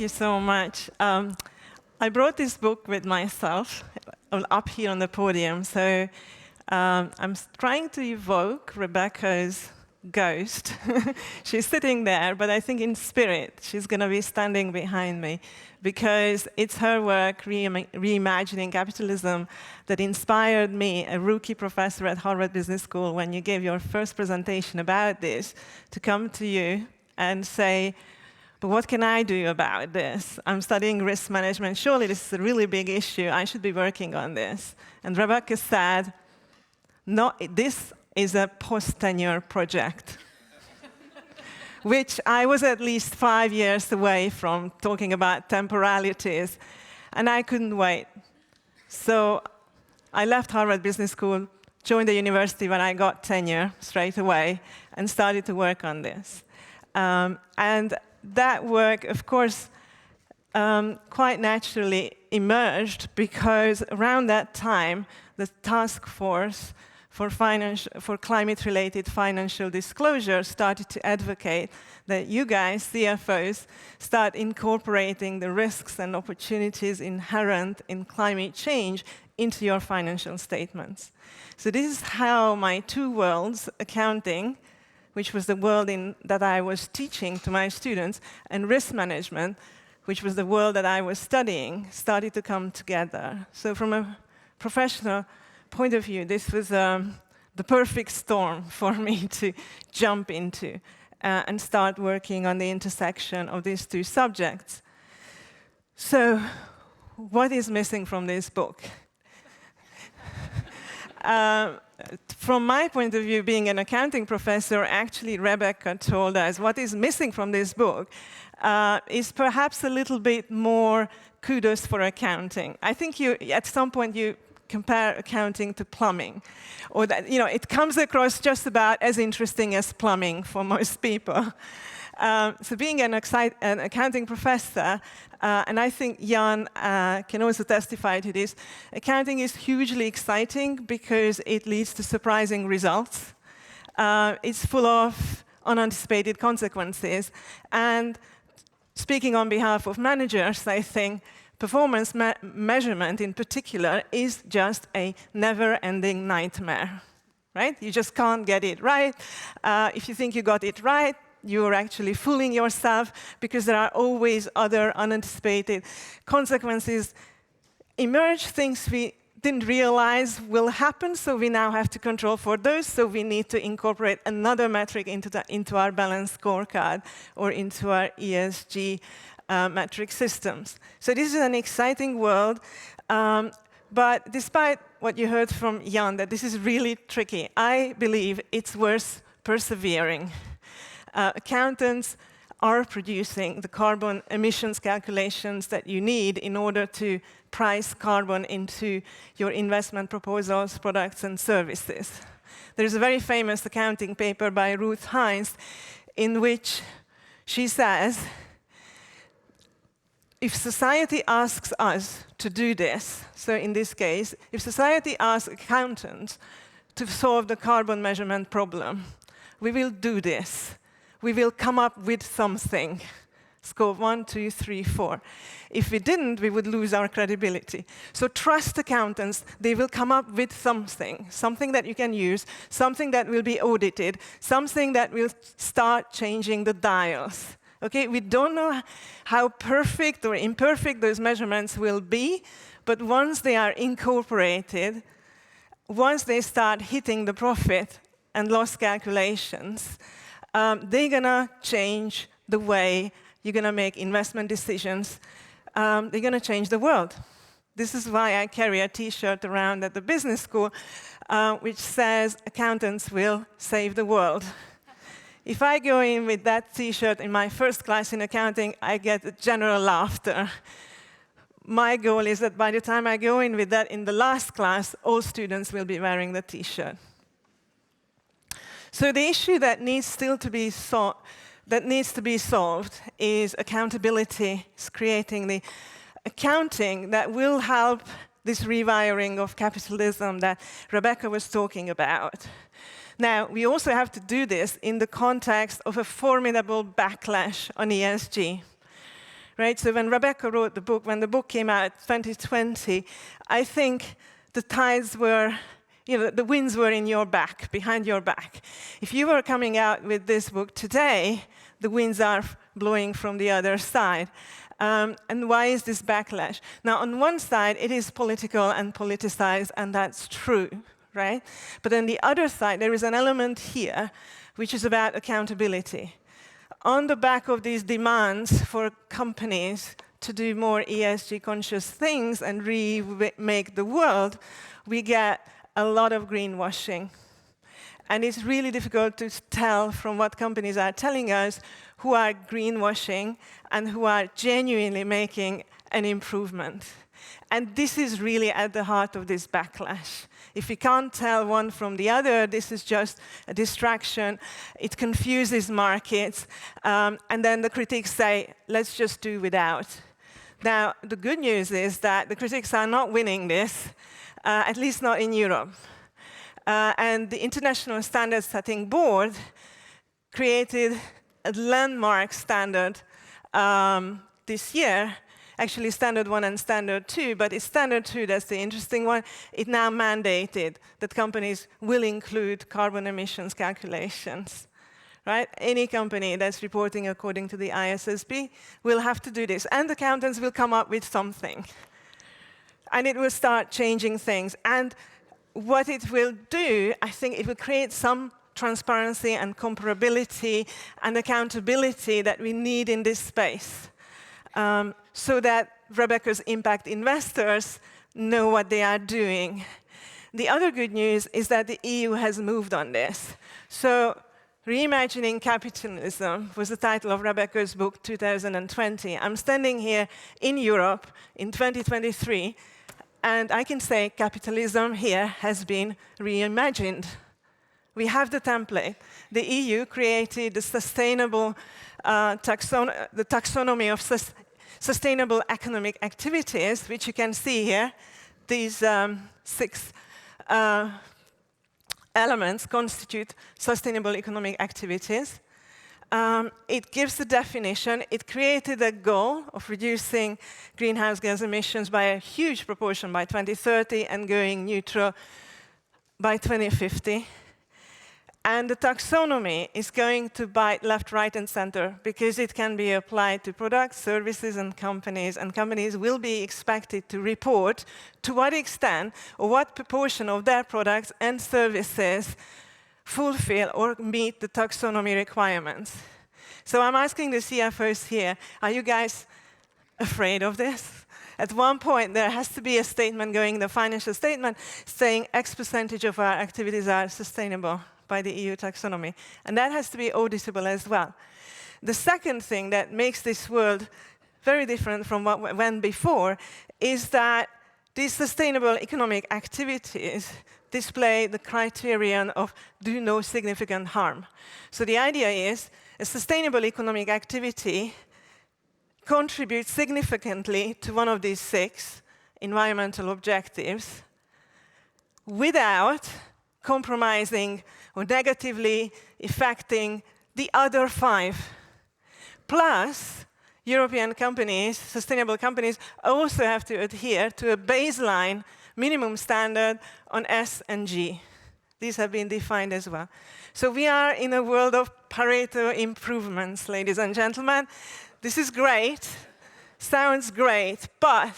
you so much. I brought this book with myself up here on the podium, so I'm trying to evoke Rebecca's ghost. She's sitting there, but I think in spirit she's going to be standing behind me, because it's her work, Reimagining Capitalism, that inspired me, a rookie professor at Harvard Business School, when you gave your first presentation about this, to come to you and say, but what can I do about this? I'm studying risk management. Surely this is a really big issue. I should be working on this. And Rebecca said, no, this is a post-tenure project, which I was at least 5 years away from, talking about temporalities, and I couldn't wait. So I left Harvard Business School, joined the university when I got tenure straight away, and started to work on this. And that work, of course, quite naturally emerged because around that time, the task force for climate-related financial disclosure started to advocate that you guys, CFOs, start incorporating the risks and opportunities inherent in climate change into your financial statements. So this is how my two worlds, accounting, which was the world that I was teaching to my students, and risk management, which was the world that I was studying, started to come together. So from a professional point of view, this was the perfect storm for me to jump into and start working on the intersection of these two subjects. So what is missing from this book? From my point of view, being an accounting professor, actually Rebecca told us what is missing from this book is perhaps a little bit more kudos for accounting. I think at some point you compare accounting to plumbing, or that it comes across just about as interesting as plumbing for most people. So being an accounting professor, and I think Jan can also testify to this, accounting is hugely exciting because it leads to surprising results. It's full of unanticipated consequences. And speaking on behalf of managers, I think performance measurement in particular is just a never-ending nightmare, right? You just can't get it right. If you think you got it right, you're actually fooling yourself, because there are always other unanticipated consequences emerge, things we didn't realize will happen, so we now have to control for those, so we need to incorporate another metric into our balanced scorecard or into our ESG metric systems. So this is an exciting world, but despite what you heard from Jan, that this is really tricky, I believe it's worth persevering. Accountants are producing the carbon emissions calculations that you need in order to price carbon into your investment proposals, products, and services. There's a very famous accounting paper by Ruth Hines in which she says, if society asks us to do this, so in this case, if society asks accountants to solve the carbon measurement problem, we will do this. We will come up with something. Scope 1, 2, 3, 4. If we didn't, we would lose our credibility. So trust accountants. They will come up with something that you can use, something that will be audited, something that will start changing the dials. Okay, we don't know how perfect or imperfect those measurements will be, but once they are incorporated, once they start hitting the profit and loss calculations, they're going to change the way you're going to make investment decisions. They're going to change the world. This is why I carry a T-shirt around at the business school, which says, accountants will save the world. If I go in with that T-shirt in my first class in accounting, I get general laughter. My goal is that by the time I go in with that in the last class, all students will be wearing the T-shirt. So the issue that needs to be solved is accountability. It's creating the accounting that will help this rewiring of capitalism that Rebecca was talking about. Now, we also have to do this in the context of a formidable backlash on ESG. right? So when Rebecca wrote the book, when the book came out 2020, I think the tides were, the winds were in your back, behind your back. If you were coming out with this book today, the winds are blowing from the other side. And why is this backlash? Now, on one side, it is political and politicized, and that's true, right? But on the other side, there is an element here which is about accountability. On the back of these demands for companies to do more ESG-conscious things and remake the world, we get a lot of greenwashing. And it's really difficult to tell from what companies are telling us who are greenwashing and who are genuinely making an improvement. And this is really at the heart of this backlash. If we can't tell one from the other, this is just a distraction. It confuses markets. And then the critics say, let's just do without. Now, the good news is that the critics are not winning this, at least not in Europe. And the International Standard Setting Board created a landmark standard this year, actually Standard 1 and Standard 2, but it's Standard 2 that's the interesting one. It now mandated that companies will include carbon emissions calculations. Right? Any company that's reporting according to the ISSB will have to do this, and accountants will come up with something. And it will start changing things. And what it will do, I think it will create some transparency and comparability and accountability that we need in this space, so that Rebecca's impact investors know what they are doing. The other good news is that the EU has moved on this. So Reimagining Capitalism was the title of Rebecca's book, 2020. I'm standing here in Europe in 2023, and I can say capitalism here has been reimagined. We have the template. The EU created the sustainable the taxonomy of sustainable economic activities, which you can see here. These 6 elements constitute sustainable economic activities. It gives the definition. It created a goal of reducing greenhouse gas emissions by a huge proportion by 2030 and going neutral by 2050. And the taxonomy is going to bite left, right, and center because it can be applied to products, services, and companies will be expected to report to what extent or what proportion of their products and services fulfill or meet the taxonomy requirements. So I'm asking the CFOs here, are you guys afraid of this? At one point, there has to be a statement going, the financial statement, saying X% of our activities are sustainable by the EU taxonomy. And that has to be auditable as well. The second thing that makes this world very different from what went before is that these sustainable economic activities display the criterion of do no significant harm. So the idea is a sustainable economic activity contributes significantly to one of these 6 environmental objectives without compromising or negatively affecting the other 5. Plus, European companies, sustainable companies, also have to adhere to a baseline minimum standard on S and G. These have been defined as well. So we are in a world of Pareto improvements, ladies and gentlemen. This is great, sounds great, but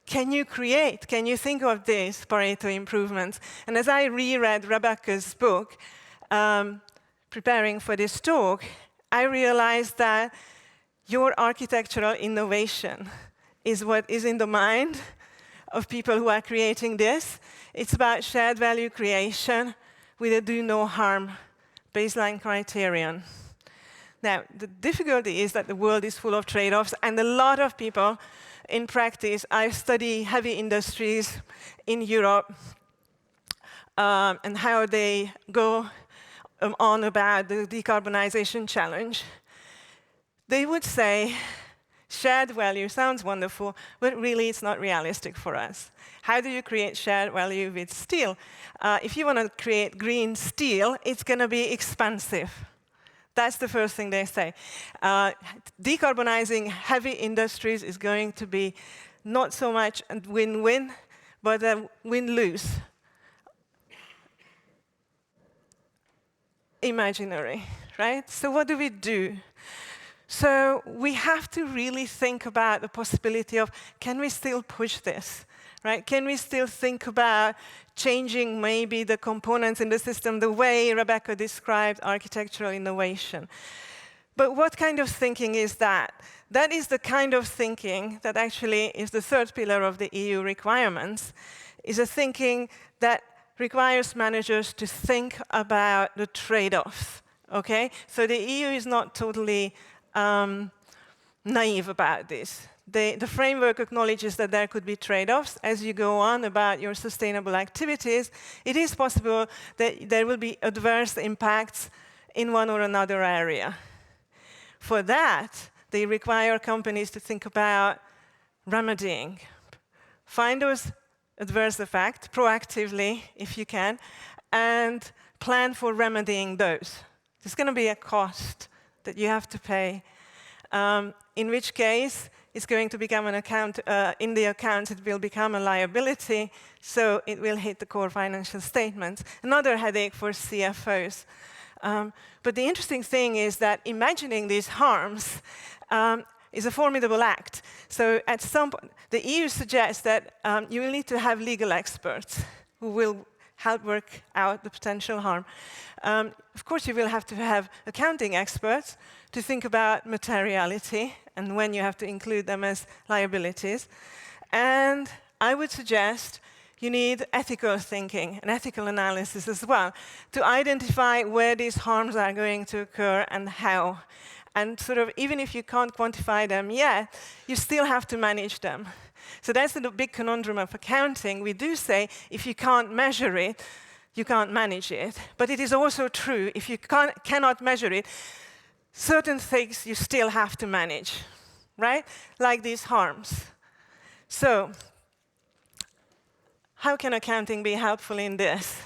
can you think of these Pareto improvements? And as I reread Rebecca's book, preparing for this talk, I realized that your architectural innovation is what is in the mind of people who are creating this. It's about shared value creation with a do no harm baseline criterion. Now, the difficulty is that the world is full of trade-offs, and a lot of people in practice, I study heavy industries in Europe and how they go on about the decarbonization challenge. They would say, shared value sounds wonderful, but really it's not realistic for us. How do you create shared value with steel? If you want to create green steel, it's going to be expensive. That's the first thing they say. Decarbonizing heavy industries is going to be not so much a win-win, but a win-lose. Imaginary, right? So what do we do? So we have to really think about the possibility of, can we still push this, right? Can we still think about changing maybe the components in the system the way Rebecca described architectural innovation? But what kind of thinking is that? That is the kind of thinking that actually is the third pillar of the EU requirements, is a thinking that requires managers to think about the trade-offs, okay? So the EU is not totally naive about this. The framework acknowledges that there could be trade-offs as you go on about your sustainable activities. It is possible that there will be adverse impacts in one or another area. For that, they require companies to think about remedying. Find those adverse effects proactively, if you can, and plan for remedying those. There's going to be a cost that you have to pay, in which case it's going to become an account, in the accounts it will become a liability, so it will hit the core financial statements. Another headache for CFOs. But the interesting thing is that imagining these harms is a formidable act. So at some point, the EU suggests that you will need to have legal experts who will help work out the potential harm. Of course, you will have to have accounting experts to think about materiality and when you have to include them as liabilities. And I would suggest you need ethical thinking and ethical analysis as well to identify where these harms are going to occur and how. And sort of, even if you can't quantify them yet, you still have to manage them. So that's the big conundrum of accounting. We do say, if you can't measure it, you can't manage it. But it is also true, if you cannot measure it, certain things you still have to manage, right? Like these harms. So, how can accounting be helpful in this?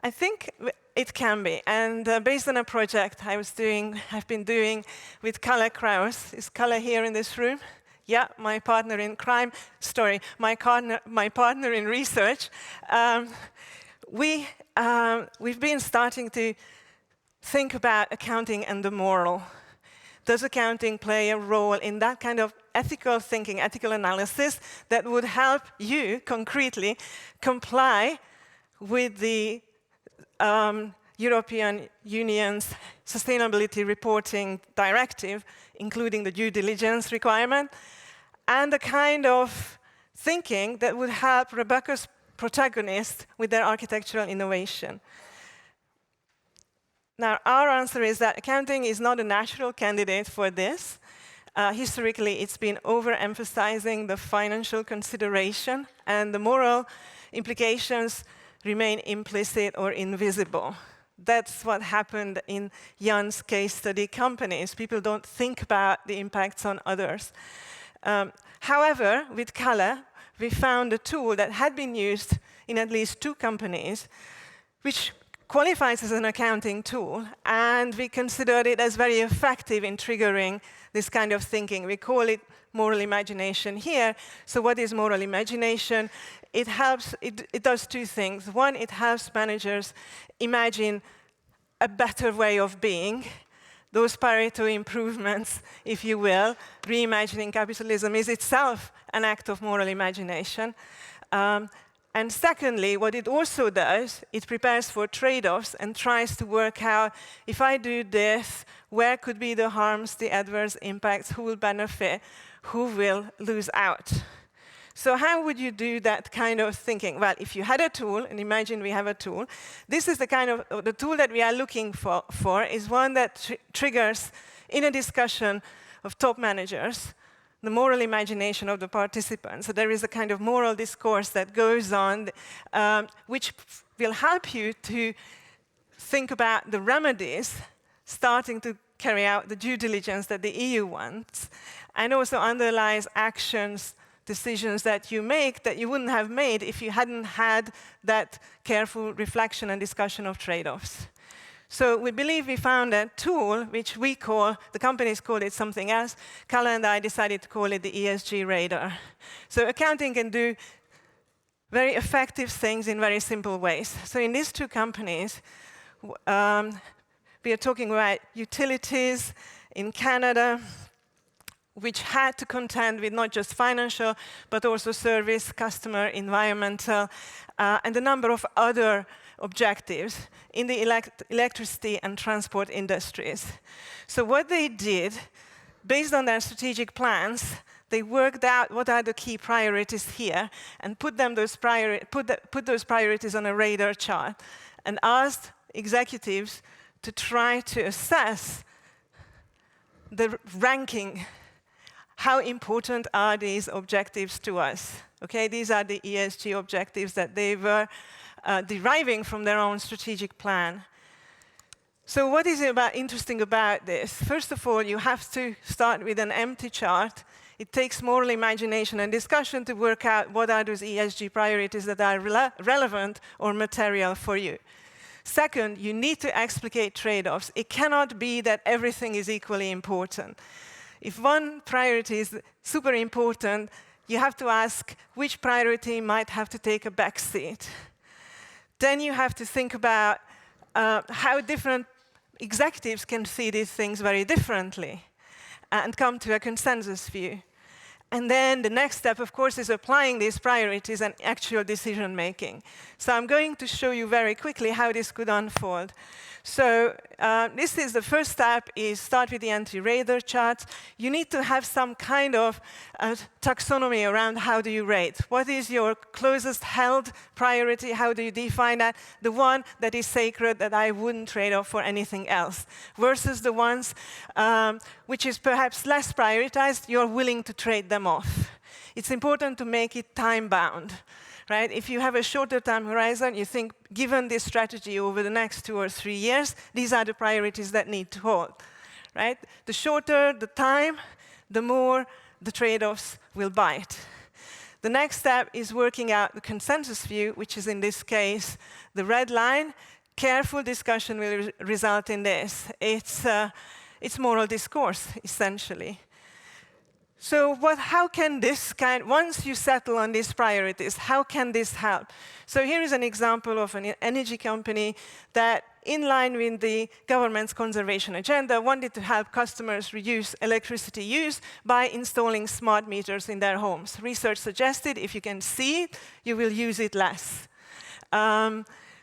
I think it can be. And based on a project I've been doing with Kalle Kraus. Is Kalle here in this room? Yeah, my partner in crime. Sorry, my partner in research. We've been starting to think about accounting and the moral. Does accounting play a role in that kind of ethical thinking, ethical analysis that would help you concretely comply with the European Union's Sustainability Reporting Directive, including the due diligence requirement, and the kind of thinking that would help Rebecca's protagonists with their architectural innovation? Now, our answer is that accounting is not a natural candidate for this. Historically, it's been overemphasizing the financial consideration, and the moral implications remain implicit or invisible. That's what happened in Jan's case study companies. People don't think about the impacts on others. However, with Kalle, we found a tool that had been used in at least 2 companies, which qualifies as an accounting tool, and we considered it as very effective in triggering this kind of thinking. We call it moral imagination here. So what is moral imagination? It does 2 things. One, it helps managers imagine a better way of being. Those Pareto improvements, if you will, reimagining capitalism is itself an act of moral imagination. And secondly, what it also does, it prepares for trade-offs and tries to work out, if I do this, where could be the harms, the adverse impacts, who will benefit, who will lose out. So how would you do that kind of thinking? Well, if you had a tool, and imagine we have a tool, this is the kind of, the tool that we are looking for is one that triggers, in a discussion of top managers, the moral imagination of the participants. So there is a kind of moral discourse that goes on, which will help you to think about the remedies, starting to carry out the due diligence that the EU wants, and also underlies actions, decisions that you make that you wouldn't have made if you hadn't had that careful reflection and discussion of trade-offs. So we believe we found a tool which we call, the companies call it something else. Kalle and I decided to call it the ESG radar. So accounting can do very effective things in very simple ways. So in these two companies, we are talking about utilities in Canada, which had to contend with not just financial, but also service, customer, environmental, and a number of other objectives in the electricity and transport industries. So what they did, based on their strategic plans, they worked out what are the key priorities here and put those priorities on a radar chart and asked executives to try to assess the ranking. How important are these objectives to us? Okay, these are the ESG objectives that they were deriving from their own strategic plan. So what is interesting about this? First of all, you have to start with an empty chart. It takes moral imagination and discussion to work out what are those ESG priorities that are relevant or material for you. Second, you need to explicate trade-offs. It cannot be that everything is equally important. If one priority is super important, you have to ask which priority might have to take a back seat. Then you have to think about how different executives can see these things very differently and come to a consensus view. And then the next step, of course, is applying these priorities and actual decision making. So I'm going to show you very quickly how this could unfold. So this is the first step, is start with the anti-radar chart. You need to have some kind of taxonomy around how do you rate. What is your closest held priority? How do you define that? The one that is sacred, that I wouldn't trade off for anything else, versus the ones which is perhaps less prioritized, you're willing to trade them off. It's important to make it time-bound. Right? If you have a shorter time horizon, you think, given this strategy over the next 2 or 3 years, these are the priorities that need to hold. Right? The shorter the time, the more the trade-offs will bite. The next step is working out the consensus view, which is in this case the red line. Careful discussion will result in this. It's moral discourse, essentially. So how can this once you settle on these priorities, how can this help? So here is an example of an energy company that, in line with the government's conservation agenda, wanted to help customers reduce electricity use by installing smart meters in their homes. Research suggested if you can see it, you will use it less.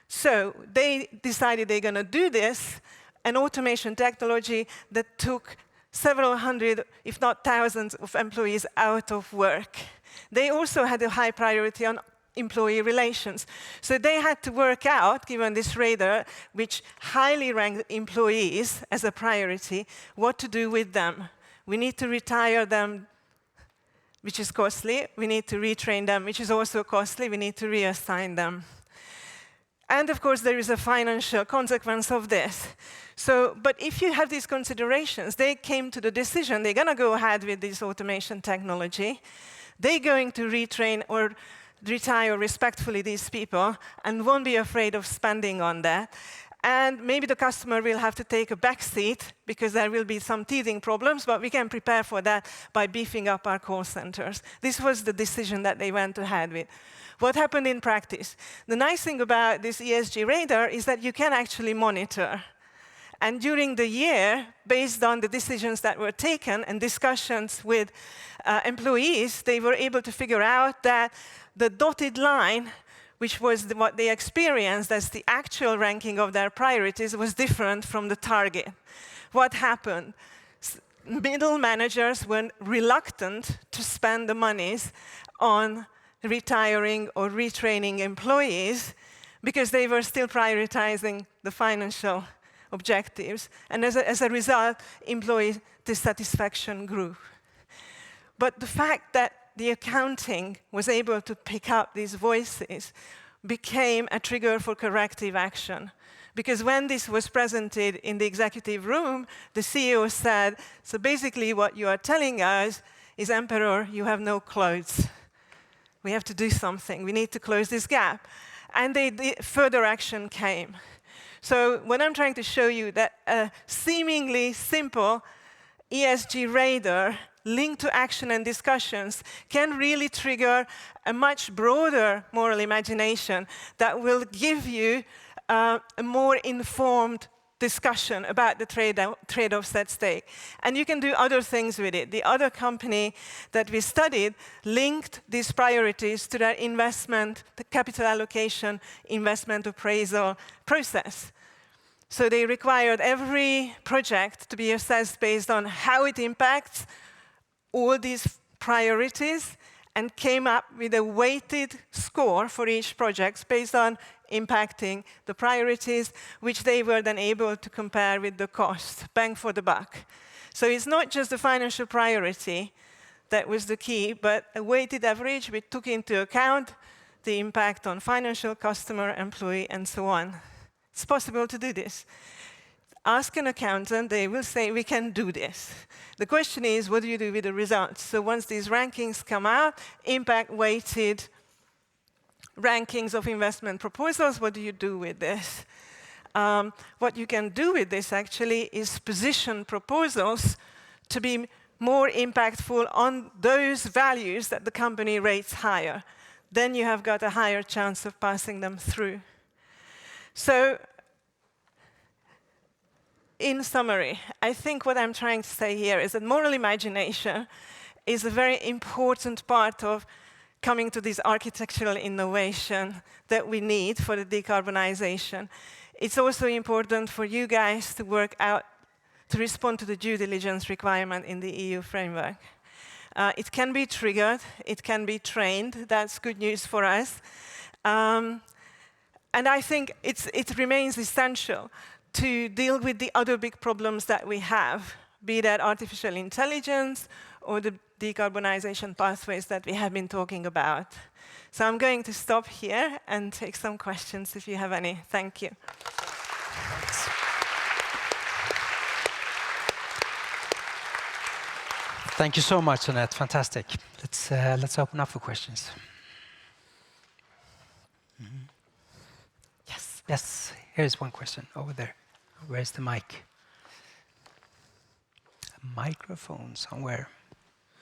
So they decided they're going to do this, an automation technology that took several hundred, if not thousands, of employees out of work. They also had a high priority on employee relations. So they had to work out, given this radar, which highly ranked employees as a priority, what to do with them. We need to retire them, which is costly. We need to retrain them, which is also costly. We need to reassign them. And of course, there is a financial consequence of this. So, but if you have these considerations, they came to the decision they're going to go ahead with this automation technology. They're going to retrain or retire respectfully these people and won't be afraid of spending on that. And maybe the customer will have to take a back seat because there will be some teething problems, but we can prepare for that by beefing up our call centers. This was the decision that they went ahead with. What happened in practice? The nice thing about this ESG radar is that you can actually monitor. And during the year, based on the decisions that were taken and discussions with employees, they were able to figure out that the dotted line, which was what they experienced as the actual ranking of their priorities, was different from the target. What happened? Middle managers were reluctant to spend the monies on retiring or retraining employees because they were still prioritizing the financial objectives. And as a result, employee dissatisfaction grew. But the fact that the accounting was able to pick up these voices became a trigger for corrective action. Because when this was presented in the executive room, the CEO said, so basically what you are telling us is, Emperor, you have no clothes. We have to do something. We need to close this gap. And further action came. So what I'm trying to show you that a seemingly simple ESG radar linked to action and discussions can really trigger a much broader moral imagination that will give you a more informed discussion about the trade-offs at stake. And you can do other things with it. The other company that we studied linked these priorities to their investment, the capital allocation, investment appraisal process. So they required every project to be assessed based on how it impacts all these priorities and came up with a weighted score for each project based on impacting the priorities, which they were then able to compare with the cost, bang for the buck. So it's not just the financial priority that was the key, but a weighted average which took into account the impact on financial, customer, employee, and so on. It's possible to do this. Ask an accountant, they will say, we can do this. The question is, what do you do with the results? So once these rankings come out, impact-weighted rankings of investment proposals, what do you do with this? What you can do with this, actually, is position proposals to be more impactful on those values that the company rates higher. Then you have got a higher chance of passing them through. So, in summary, I think what I'm trying to say here is that moral imagination is a very important part of coming to this architectural innovation that we need for the decarbonization. It's also important for you guys to work out, to respond to the due diligence requirement in the EU framework. It can be triggered, it can be trained, that's good news for us. And I think it remains essential to deal with the other big problems that we have, be that artificial intelligence or the decarbonization pathways that we have been talking about. So I'm going to stop here and take some questions if you have any. Thank you. Thank you so much, Anette. Fantastic. Let's open up for questions. Mm-hmm. Yes. Yes. Here's one question over there. Where's the mic? A microphone somewhere.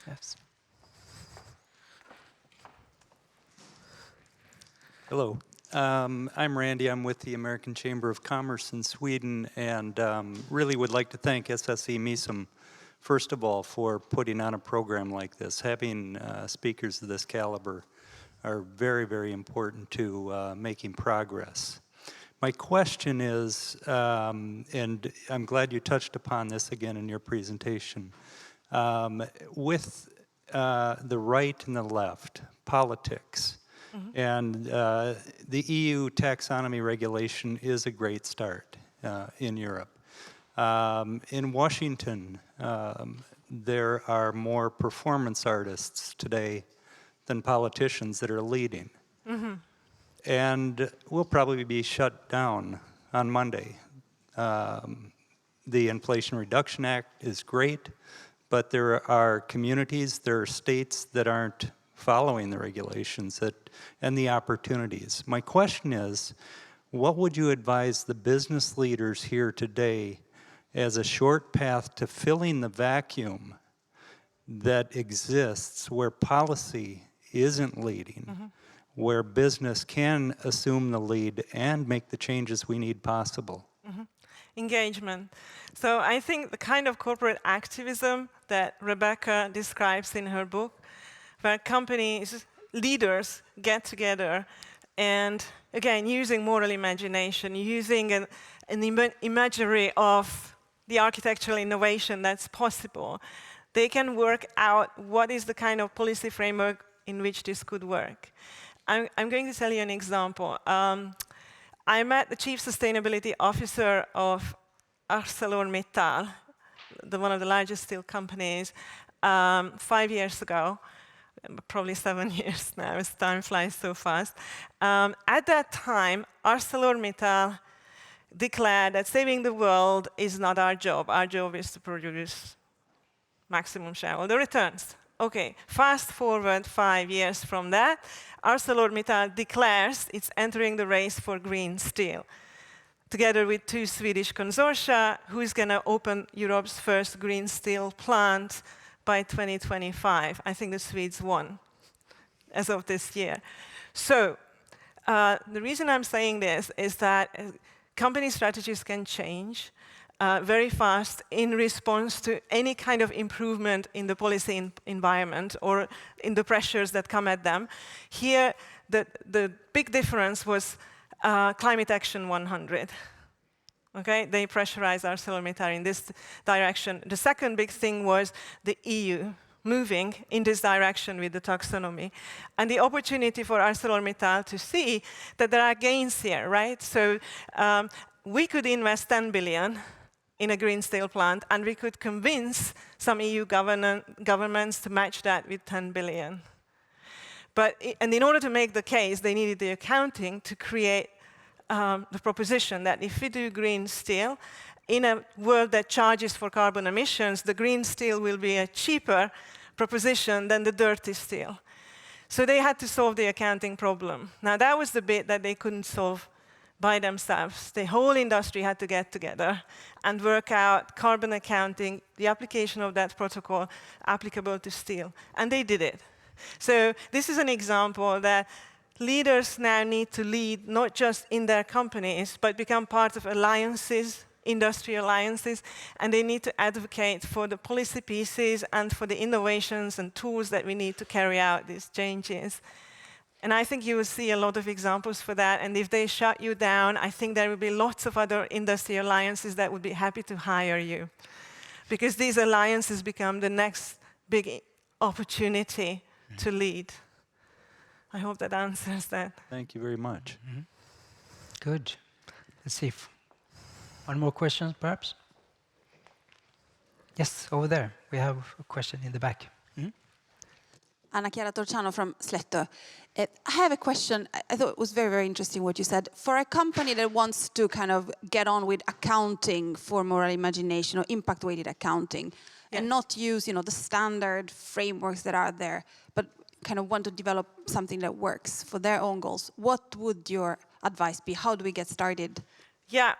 Yes. Hello. I'm Randy. I'm with the American Chamber of Commerce in Sweden, and really would like to thank SSE Misum, first of all, for putting on a program like this. Having speakers of this caliber are very, very important to making progress. My question is, and I'm glad you touched upon this again in your presentation, with the right and the left, politics, and the EU taxonomy regulation is a great start in Europe. In Washington, there are more performance artists today than politicians that are leading. Mm-hmm. And we'll probably be shut down on Monday. The Inflation Reduction Act is great, but there are communities, there are states that aren't following the regulations and the opportunities. My question is, what would you advise the business leaders here today as a short path to filling the vacuum that exists where policy isn't leading? Mm-hmm. Where business can assume the lead and make the changes we need possible. Mm-hmm. Engagement. So I think the kind of corporate activism that Rebecca describes in her book, where companies, leaders get together and, again, using moral imagination, using an imagery of the architectural innovation that's possible, they can work out what is the kind of policy framework in which this could work. I'm going to tell you an example. I met the Chief Sustainability Officer of ArcelorMittal, one of the largest steel companies, 5 years ago, probably 7 years now, as time flies so fast. At that time, ArcelorMittal declared that saving the world is not our job. Our job is to produce maximum shareholder returns. Okay, fast forward 5 years from that, ArcelorMittal declares it's entering the race for green steel. together with 2 Swedish consortia, who's going to open Europe's first green steel plant by 2025. I think the Swedes won as of this year. So the reason I'm saying this is that company strategies can change very fast in response to any kind of improvement in the policy environment or in the pressures that come at them. Here, the big difference was Climate Action 100. Okay, they pressurized ArcelorMittal in this direction. The second big thing was the EU moving in this direction with the taxonomy. And the opportunity for ArcelorMittal to see that there are gains here, right? So we could invest 10 billion in a green steel plant, and we could convince some EU governments to match that with 10 billion. And in order to make the case, they needed the accounting to create the proposition that if we do green steel, in a world that charges for carbon emissions, the green steel will be a cheaper proposition than the dirty steel. So they had to solve the accounting problem. Now that was the bit that they couldn't solve by themselves. The whole industry had to get together and work out carbon accounting, the application of that protocol applicable to steel. And they did it. So this is an example that leaders now need to lead not just in their companies, but become part of alliances, industry alliances, and they need to advocate for the policy pieces and for the innovations and tools that we need to carry out these changes. And I think you will see a lot of examples for that, and if they shut you down, I think there will be lots of other industry alliances that would be happy to hire you. Because these alliances become the next big opportunity to lead. I hope that answers that. Thank you very much. Mm-hmm. Good. Let's see. One more question, perhaps? Yes, over there. We have a question in the back. Mm-hmm. Anna Chiara Torciano from Slättö. I have a question. I thought it was very, very interesting what you said. For a company that wants to kind of get on with accounting for moral imagination or impact-weighted accounting, and not use, the standard frameworks that are there, but kind of want to develop something that works for their own goals, what would your advice be? How do we get started? Yeah,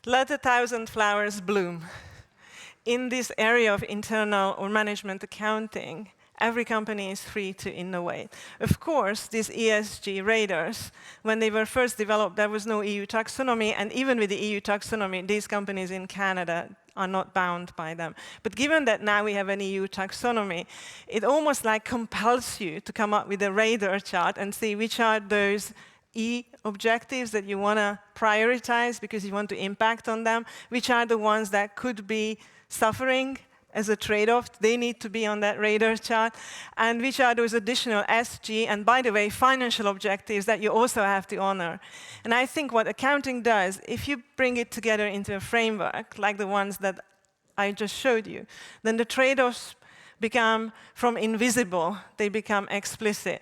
let 1,000 flowers bloom. In this area of internal or management accounting, every company is free to innovate. Of course, these ESG radars, when they were first developed, there was no EU taxonomy, and even with the EU taxonomy, these companies in Canada are not bound by them. But given that now we have an EU taxonomy, it almost like compels you to come up with a radar chart and see which are those E objectives that you want to prioritize because you want to impact on them, which are the ones that could be suffering as a trade-off, they need to be on that radar chart, and which are those additional SG, and by the way, financial objectives that you also have to honor. And I think what accounting does, if you bring it together into a framework, like the ones that I just showed you, then the trade-offs become from invisible, they become explicit.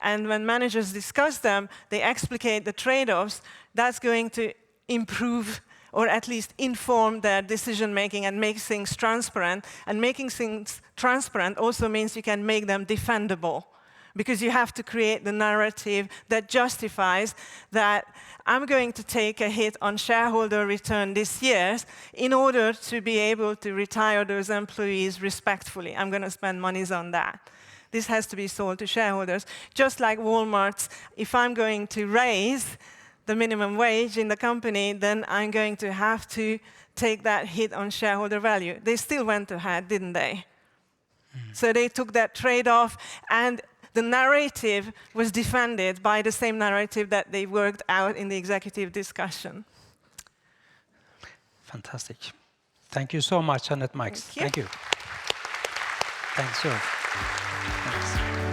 And when managers discuss them, they explicate the trade-offs, that's going to improve or at least inform their decision-making and make things transparent. And making things transparent also means you can make them defendable, because you have to create the narrative that justifies that I'm going to take a hit on shareholder return this year in order to be able to retire those employees respectfully. I'm going to spend monies on that. This has to be sold to shareholders. Just like Walmart's, if I'm going to raise the minimum wage in the company, then I'm going to have to take that hit on shareholder value. They still went ahead, didn't they? So they took that trade-off, and the narrative was defended by the same narrative that they worked out in the executive discussion. Fantastic. Thank you so much, Anette Mikes. Thank you. Thanks, sir. Thanks.